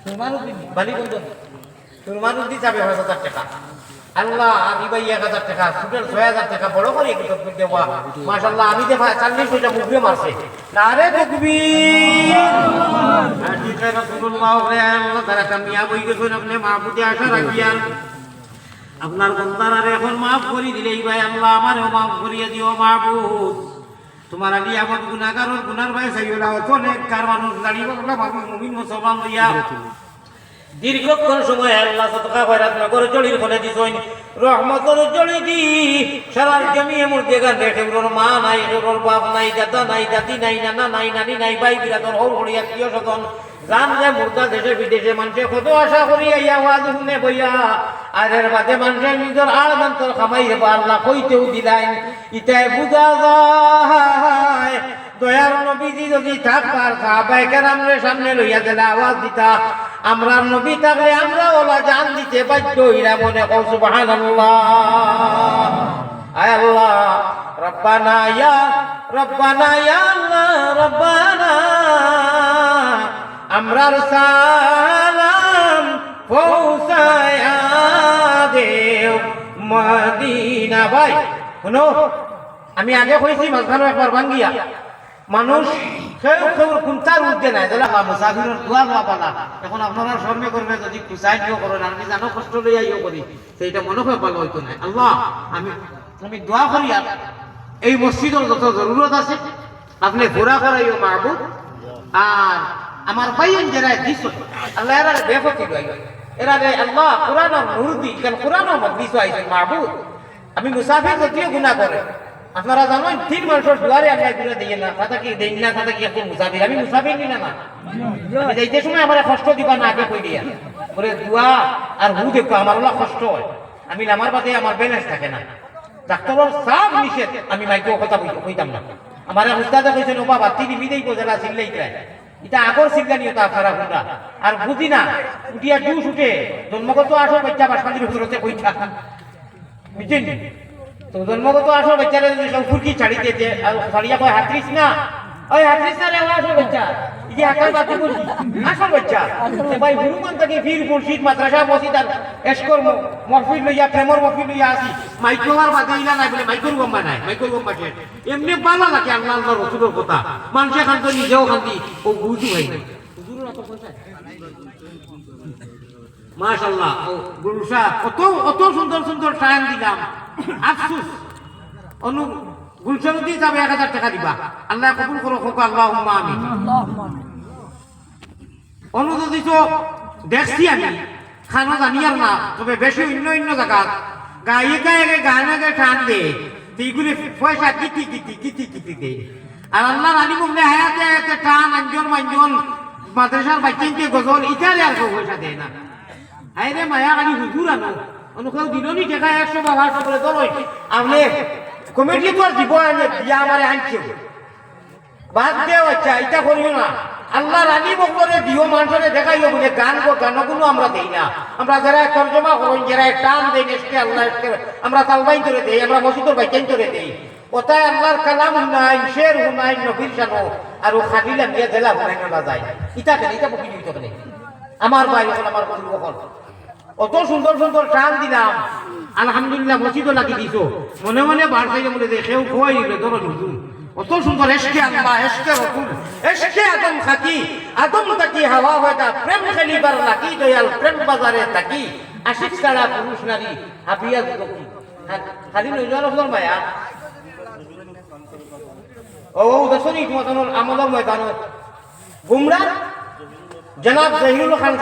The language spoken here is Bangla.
সুরমানুদ্দিন বালিবন্ধন সুরমানুদ্দিন যাবে 5,000 টাকা আল্লাহ আমি ভাই 1,000 টাকা সুটের 6,000 টাকা বড় করে একটু দেওয়া মাশাআল্লাহ আমি যে 40 পয়সা মুখে মারছে নারে তাকবীর আল্লাহ রাসূলুল্লাহ আল্লাহ তারা কামিয়াব হই গেছেন আপনি মাহবুবে আশা রাখিয়ান আপনার বান্দারা এখন maaf করে দিলেই ভাই আল্লাহ আমারও maaf করিয়ে দিও মাহবুব তোমার আলী আমার গুনাহগারের গুনার ভাই সাইয়্যিদা অনেক কার মানুষ দাঁড়িয়ে বললা মুমিন মুসলমান হইয়া দীর্ঘক্ষণ সময় আল্লাহ সদকা খয়রাত নগর জড়ির ফলে দিছইন রহমতের জড়ি দি সারা জমিয়ে মধ্যে গান দেখে ওর মা নাই ওর বাপ নাই দাদা নাই দাদি নাই নানা নাই নানি নাই ভাই বিরাদর হল হড়িয়া প্রিয় স্বজন জান যে মুর্দা দেশে বিদেশে মানুষে কত আশা করি আওয়াজ শুনে বইয়া আর এর বাদে মানুষের নিজের আড় মন্তর খামাই হেবা আল্লাহ কইতেও দিলাইন ইটাই বুঝা যায় দয়ার নবীজি যদি থাকবার সাহাবায়ে কেরামের সামনে লইয়া দিলে আওয়াজ দিতা আমরা নবী থাকলে আমরা ওলা জান দিতে বাধ্য হইরা মনে কও সুবহানাল্লাহ আয় আল্লাহ রব্বানা ইয়া আল্লাহ রব্বানা আমরার সালাম পৌঁছায়া দেও মদিনা ভাই শুনো আমি আগে কইছি মাঝখানে একবার ভাঙ্গিয়া মানুষ কেউ কুন্তার উঠতে নাই তাহলে মুসাফিরের দোয়া লওয়া পালা এখন আপনারা শর্মে করবে যদি কুসাই দিও করেন আমি জানো কষ্ট লইয়া ইয়ে করি সেইটা মনে হয় ভালো হইতো না আল্লাহ আমি দোয়া করি এই মসজিদের যত জরুরত আছে আপনি ঘোরা করাইও মাহবুব আর আমার ভাইয়ের যারা দিস আল্লাহ এরা বেফতি লই এরা আল্লাহ কোরআনের নূর দি কারণ কোরআনের মজলিস আইছে মাহবুব আমি মুসাফির যদিও গুনাহ করে আপনারা জানেন ঠিক মানুষের দুয়ারে আল্লাহ ঘুরে দিয়ে না কথা কি দেই না কথা কি এখন মুসাফির আমি মুসাফির নি না আমি যাইতে সময় আমার কষ্ট দিবা না আগে কই দিয়া বলে দোয়া আর হু দেখো আমার হলো কষ্ট হয় আমি আমার বাদে আমার ব্যালেন্স থাকে না ডাক্তারের সব নিষেধ আমি মাইকেও কথা কইতাম না আমার উস্তাদে কইছেন ও বাবা তিনি মিদেই কোজেলা চিল্লাই যায় এটা আগর সিঙ্গানি ওটা আপনারা হুন্ডা আর বুঝি না উঠিয়া জুস উঠে জন্মগত আসো বাচ্চা বাসপাতির হুজুরতে কইতা বুঝছেন তো জন্মগত আসো বাচ্চারা যদি সব ফুরকি ছাড়ি দিতে আর ছাড়িয়া কয় হাতরিস না ওই হাতরিস না রে আসো বাচ্চা এই যে আকার বাতি বলছি আসো বাচ্চা ভাই হুরুমান থেকে ফির মুর্শিদ মাদ্রাসা মসজিদ আর এসকর মহফিল লইয়া প্রেমর মহফিল লইয়া আসি মাইক্রোবার বাদে ইলা নাই বলে মাইক্রো গম্বা নাই মাইক্রো গম্বা সে এমনি বালা লাগে আল্লাহ আল্লাহ রসুলের কথা মানুষে খান তো নিজেও খান্তি ও বুঝু ভাই হুজুরের এত পয়সা মাশাআল্লাহ ও গুরুসা কত সুন্দর সুন্দর টাইম দিলাম আফসোস অনু গুলশানতি যাবে 1000 টাকা দিবা আল্লাহ কবুল করো হোক আল্লাহুম্মা আমিন অনু যদি তো দেখছি আমি খানা জানি আর না তবে বেশি অন্য জায়গা গায়ে গায়ে গানে টান দে এইগুলি পয়সা কিতি দে আর আল্লাহ রানী বললে হায়াতে টান আঞ্জন মাদ্রাসার বাচ্চাকে গজল ইটারে আর পয়সা দেয় না আরে মায়া খালি হুজুর আনো অনুকেও দিলনি টাকা 100 বা 500 করে ধরো আপনি কমিটি তো দিব আনে দিয়া আমারে আনছে বাদ দেও আচ্ছা এটা করিও না আল্লাহ রানী বকরে দিও মানুষরে দেখাইও বলে গানগুলো আমরা দেই না আমরা যারা তরজমা করি যারা টান দেই নেসকে আল্লাহ আমরা তালবাই করে দেই আমরা মসজিদের বাইকাই করে দেই ওটাই আল্লাহর কালাম নাই শের হুনাই নবীর জানো আর ও খাদিলা নিয়ে জেলা বানাই না যায় এটা কেন এটা বকি দিতে কেন আমার ভাই হল আমার বন্ধু হল অত সুন্দর সুন্দর টান দিলাম আলহামদুলিল্লাহ মসজিদও লাগি দিছো মনে মনে বার খাইয়ে বলে দেখেও কই ধরো হুজুর অত সুন্দর এসকে আল্লাহ এসকে রসুল এসকে আদম খাকি আদম তাকি হাওয়া হয়তা প্রেম খেলিবার লাগি দয়াল প্রেম বাজারে তাকি আশিক ছাড়া পুরুষ নারী হাবিয়া দুঃখী খালি নইজার রসুল মায়া ও দশনী তোমার আমলের ময়দান গুমরা জনাব জহিরুল খান